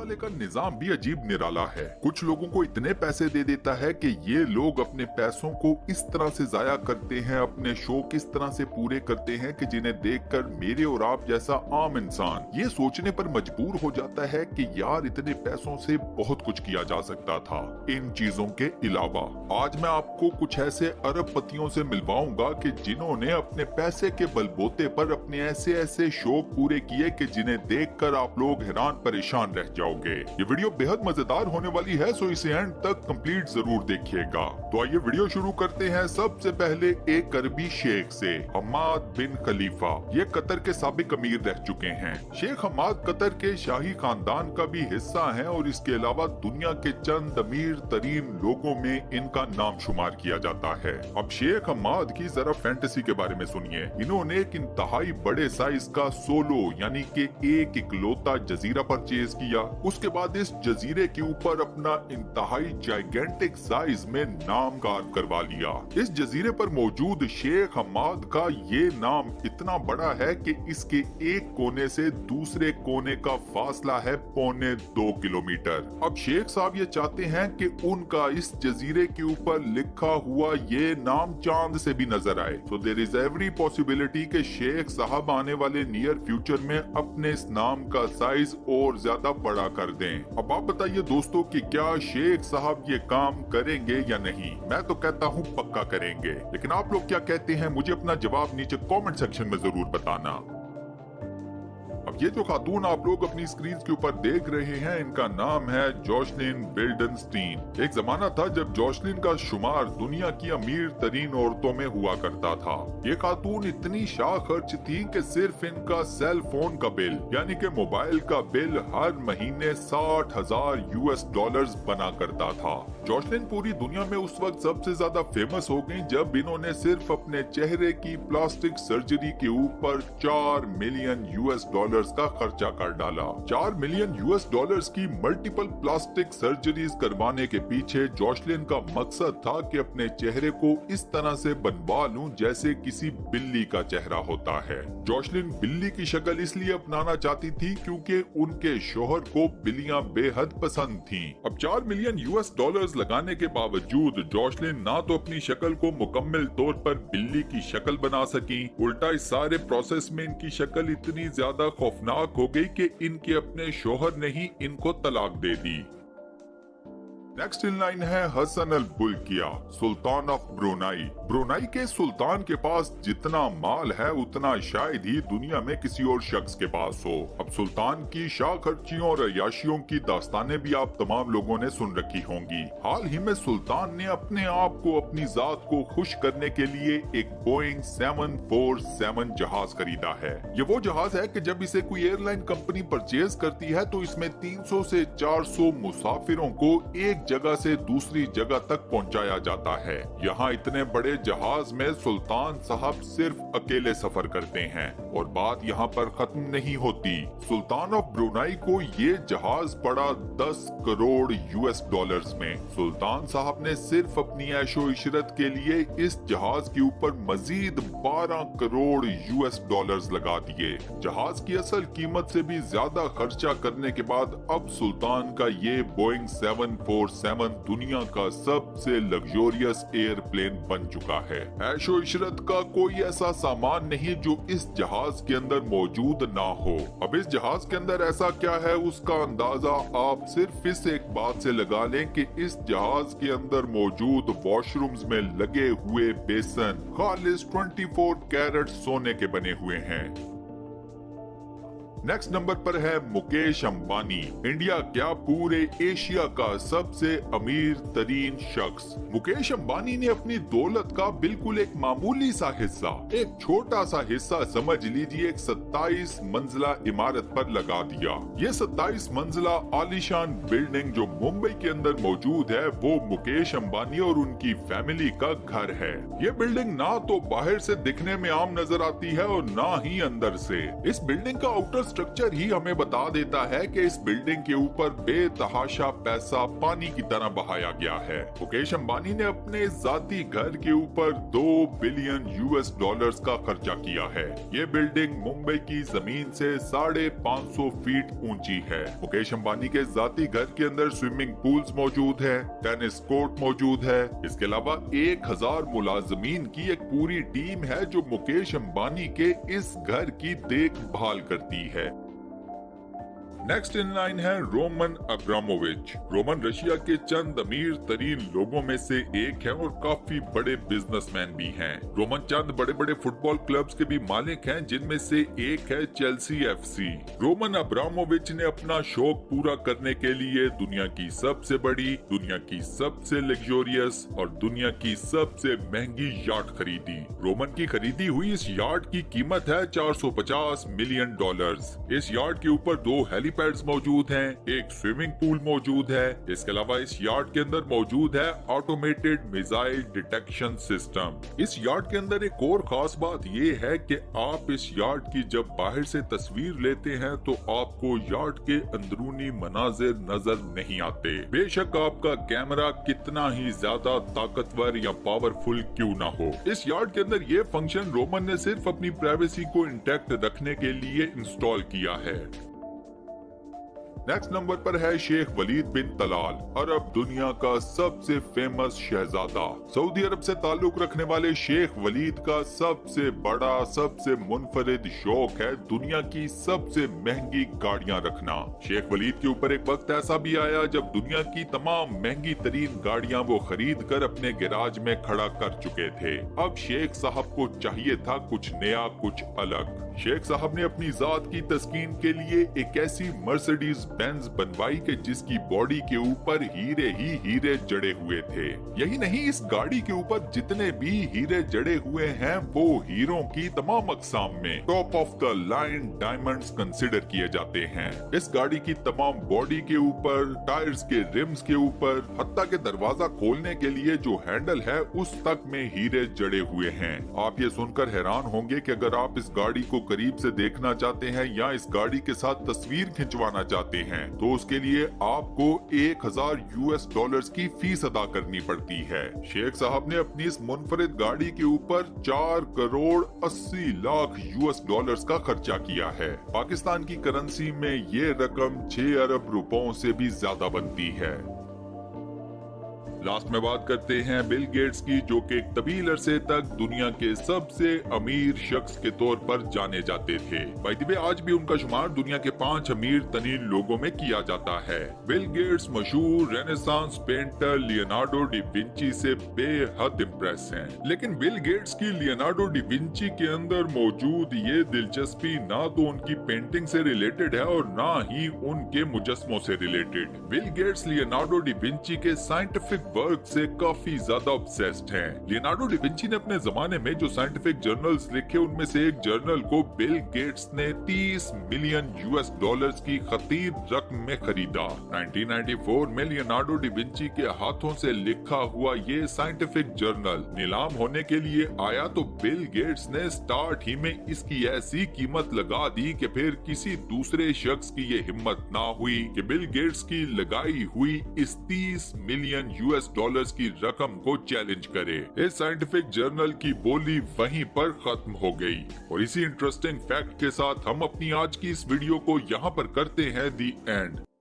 वाले का निजाम भी अजीब निराला है। कुछ लोगों को इतने पैसे दे देता है कि ये लोग अपने पैसों को इस तरह से जाया करते हैं, अपने शौक इस तरह से पूरे करते हैं कि जिन्हें देखकर मेरे और आप जैसा आम इंसान ये सोचने पर मजबूर हो जाता है कि यार इतने पैसों से बहुत कुछ किया जा सकता था। इन चीजों के अलावा आज मैं आपको कुछ ऐसे अरबपतियों से मिलवाऊंगा कि जिन्होंने अपने पैसे के बलबूते पर अपने ऐसे ऐसे शौक पूरे किए कि जिन्हें देखकर आप लोग हैरान परेशान रह जाओगे। ये वीडियो बेहद मजेदार होने वाली है, सो इसे एंड तक कंप्लीट जरूर देखिएगा। तो आइए वीडियो शुरू करते हैं। सबसे पहले एक अरबी शेख से, हम्माद बिन खलीफा। ये कतर के साबिक अमीर रह चुके हैं। शेख हम्माद कतर के शाही खानदान का भी हिस्सा है और इसके अलावा दुनिया के चंद अमीर तरीन लोगों में इनका नाम शुमार किया जाता है। अब शेख हम्माद की जरा फैंटेसी के बारे में सुनिए। इन्होंने एक इंतहाई बड़े साइज का सोलो यानी कि एक इकलौता जजीरा परचेज किया। उसके बाद इस जजीरे के ऊपर अपना इंतहाई जाइगेंटिक साइज में नाम कार्व करवा लिया। इस जजीरे पर मौजूद शेख हम्माद का ये नाम इतना बड़ा है कि इसके एक कोने से दूसरे कोने का फासला है 1.25 किलोमीटर। अब शेख साहब ये चाहते हैं कि उनका इस जजीरे के ऊपर लिखा हुआ ये नाम चांद से भी नजर आए। So there is every possibility कि शेख साहब आने वाले नियर फ्यूचर में अपने इस नाम का साइज और ज्यादा बड़ा कर दें। अब आप बताइए दोस्तों कि क्या शेख साहब ये काम करेंगे या नहीं? मैं तो कहता हूँ पक्का करेंगे, लेकिन आप लोग क्या कहते हैं मुझे अपना जवाब नीचे कमेंट सेक्शन में जरूर बताना। अब ये जो खातून आप लोग अपनी स्क्रीन के ऊपर देख रहे हैं, इनका नाम है जोशलिन विल्डनस्टीन। एक जमाना था जब जोशलिन का शुमार दुनिया की अमीर तरीन औरतों में हुआ करता था। ये खातून इतनी शाह खर्च थी कि सिर्फ इनका सेल फोन का बिल यानी कि मोबाइल का बिल हर महीने $60,000 बना करता था। जोशलिन पूरी दुनिया में उस वक्त सबसे ज्यादा फेमस हो गई जब इन्होंने सिर्फ अपने चेहरे की प्लास्टिक सर्जरी के ऊपर $4 मिलियन का खर्चा कर डाला। $4 मिलियन की मल्टीपल प्लास्टिक सर्जरीज करवाने के पीछे जोशलिन का मकसद था कि अपने चेहरे को इस तरह से बनवा लूं जैसे किसी बिल्ली का चेहरा होता है। जोशलिन बिल्ली की शक्ल इसलिए अपनाना चाहती थी क्योंकि उनके शोहर को बिल्लियां बेहद पसंद थीं। अब $4 मिलियन लगाने के बावजूद जोशलिन ना तो अपनी शक्ल को मुकम्मल तौर पर बिल्ली की शक्ल बना सकी, उल्टा इस सारे प्रोसेस में इनकी शक्ल इतनी ज्यादा खौफनाक हो गई कि इनके अपने शोहर ने ही इनको तलाक दे दी। नेक्स्ट इन लाइन है हसन अल बुल्किया, सुल्तान ऑफ ब्रुनाई। ब्रुनाई के सुल्तान के पास जितना माल है उतना शायद ही दुनिया में किसी और शख्स के पास हो। अब सुल्तान की शाह खर्चियों और अयाशियों की दास्तानें भी आप तमाम लोगों ने सुन रखी होंगी। हाल ही में सुल्तान ने अपने आप को अपनी जात को खुश करने के लिए एक बोइंग 747 जहाज खरीदा है। ये वो जहाज है कि जब इसे कोई एयरलाइन कंपनी परचेज करती है तो इसमें 300 से 400 मुसाफिरों को एक जगह से दूसरी जगह तक पहुंचाया जाता है। यहाँ इतने बड़े जहाज में सुल्तान साहब सिर्फ अकेले सफर करते हैं और बात यहाँ पर खत्म नहीं होती। सुल्तान ऑफ ब्रुनाई को ये जहाज पड़ा $10 करोड़ में। सुल्तान साहब ने सिर्फ अपनी ऐशो इशरत के लिए इस जहाज के ऊपर मजीद $12 करोड़ लगा दिए। जहाज की असल कीमत से भी ज्यादा खर्चा करने के बाद अब सुल्तान का ये बोइंग 747 दुनिया का सबसे लग्जोरियस एयरप्लेन बन चुका है। ऐशो इशरत का कोई ऐसा सामान नहीं जो इस जहाज के अंदर मौजूद ना हो। अब इस जहाज के अंदर ऐसा क्या है उसका अंदाजा आप सिर्फ इस एक बात से लगा लें कि इस जहाज के अंदर मौजूद वॉशरूम्स में लगे हुए बेसन खालिस 24 कैरेट सोने के बने हुए हैं। नेक्स्ट नंबर पर है मुकेश अंबानी। इंडिया क्या पूरे एशिया का सबसे अमीर तरीन शख्स। मुकेश अंबानी ने अपनी दौलत का बिल्कुल एक मामूली सा हिस्सा, एक छोटा सा हिस्सा समझ लीजिए, एक 27 मंजिला इमारत पर लगा दिया। ये 27 मंजिला आलीशान बिल्डिंग जो मुंबई के अंदर मौजूद है वो मुकेश अंबानी और उनकी फैमिली का घर है। ये बिल्डिंग ना तो बाहर से दिखने में आम नजर आती है और ना ही अंदर से। इस बिल्डिंग का आउटर स्ट्रक्चर ही हमें बता देता है कि इस बिल्डिंग के ऊपर बेतहाशा पैसा पानी की तरह बहाया गया है। मुकेश अंबानी ने अपने जाती घर के ऊपर 2 बिलियन यूएस डॉलर्स का खर्चा किया है। ये बिल्डिंग मुंबई की जमीन से 550 फीट ऊंची है। मुकेश अंबानी के जाती घर के अंदर स्विमिंग पूल्स मौजूद है, टेनिस कोर्ट मौजूद है। इसके अलावा 1000 मुलाजमीन की एक पूरी टीम है जो मुकेश अंबानी के इस घर की देखभाल करती है। नेक्स्ट इन लाइन है रोमन अब्रामोविच। रोमन रशिया के चंद अमीर तरीन लोगों में से एक है और काफी बड़े बिजनेसमैन भी हैं। रोमन चंद बड़े बड़े फुटबॉल क्लब्स के भी मालिक हैं, जिनमें से एक है चेल्सी एफसी। रोमन अब्रामोविच ने अपना शौक पूरा करने के लिए दुनिया की सबसे बड़ी, दुनिया की सबसे लग्जोरियस और दुनिया की सबसे महंगी याट खरीदी। रोमन की खरीदी हुई इस याट की कीमत है $450 मिलियन। इस याट के ऊपर 2 हेलीपैड्स मौजूद हैं, एक स्विमिंग पूल मौजूद है। इसके अलावा इस याट के अंदर मौजूद है ऑटोमेटेड मिसाइल डिटेक्शन सिस्टम। इस याट के अंदर एक और खास बात ये है कि आप इस याट की जब बाहर से तस्वीर लेते हैं तो आपको याट के अंदरूनी मनाजिर नजर नहीं आते। बेशक आपका कैमरा कितना ही ज्यादा ताकतवर या पावरफुल क्यों ना हो। इस याट के अंदर ये फंक्शन रोमन ने सिर्फ अपनी प्राइवेसी को इंटैक्ट रखने के लिए इंस्टॉल किया है। नेक्स्ट नंबर पर है शेख वलीद बिन तलाल, अरब दुनिया का सबसे फेमस शहजादा। सऊदी अरब से ताल्लुक रखने वाले शेख वलीद का सबसे बड़ा, सबसे मुनफरिद शौक है दुनिया की सबसे महंगी गाड़ियां रखना। शेख वलीद के ऊपर एक वक्त ऐसा भी आया जब दुनिया की तमाम महंगी तरीन गाड़ियां वो खरीद कर अपने गैराज में खड़ा कर चुके थे। अब शेख साहब को चाहिए था कुछ नया, कुछ अलग। शेख साहब ने अपनी जात की तस्कीन के लिए एक ऐसी मर्सिडीज बेंज बनवाई कि जिसकी बॉडी के ऊपर हीरे ही हीरे जड़े हुए थे। यही नहीं, इस गाड़ी के ऊपर जितने भी हीरे जड़े हुए हैं वो हीरों की तमाम अकसाम में top of the line diamonds consider किए जाते हैं। इस गाड़ी की तमाम बॉडी के ऊपर, टायर्स के रिम्स के ऊपर, हत्ता के दरवाजा खोलने के लिए जो हैंडल है उस तक में हीरे जड़े हुए हैं। आप ये सुनकर हैरान होंगे कि अगर आप इस गाड़ी को करीब से देखना चाहते हैं या इस गाड़ी के साथ तस्वीर खिंचवाना चाहते हैं तो उसके लिए आपको $1000 की फीस अदा करनी पड़ती है। शेख साहब ने अपनी इस मुनफरिद गाड़ी के ऊपर 4 करोड़ 80 लाख $US का खर्चा किया है। पाकिस्तान की करेंसी में ये रकम 6 अरब रुपयों से भी ज्यादा बनती है। लास्ट में बात करते हैं बिल गेट्स की, जो कि एक तवील अरसे तक दुनिया के सबसे अमीर शख्स के तौर पर जाने जाते थे। बाय द वे आज भी उनका शुमार दुनिया के 5 अमीर तरीन लोगों में किया जाता है। बिल गेट्स मशहूर renaissance painter Leonardo D Vinci से बेहद इम्प्रेस हैं। लेकिन बिल गेट्स की लियोनार्डो डी विंची के अंदर मौजूद ये दिलचस्पी ना तो उनकी पेंटिंग से रिलेटेड है और ना ही उनके मुजस्मों से related. Bill Gates Leonardo D Vinci के साइंटिफिक वर्क से काफी ज्यादा ऑब्सेस्ड हैं। लियोनार्डो डी विंची ने अपने जमाने में जो साइंटिफिक जर्नल्स लिखे उनमें से एक जर्नल को बिल गेट्स ने $30 मिलियन की खतीर रकम में खरीदा। 1994 में लियोनार्डो डी विंची के हाथों से लिखा हुआ ये साइंटिफिक जर्नल नीलाम होने के लिए आया तो बिल गेट्स ने स्टार्ट ही में इसकी ऐसी कीमत लगा दी कि फिर किसी दूसरे शख्स की ये हिम्मत ना हुई कि बिल गेट्स की लगाई हुई इस $30 मिलियन की रकम को चैलेंज करे। इस साइंटिफिक जर्नल की बोली वहीं पर खत्म हो गई। और इसी इंटरेस्टिंग फैक्ट के साथ हम अपनी आज की इस वीडियो को यहाँ पर करते हैं दी एंड।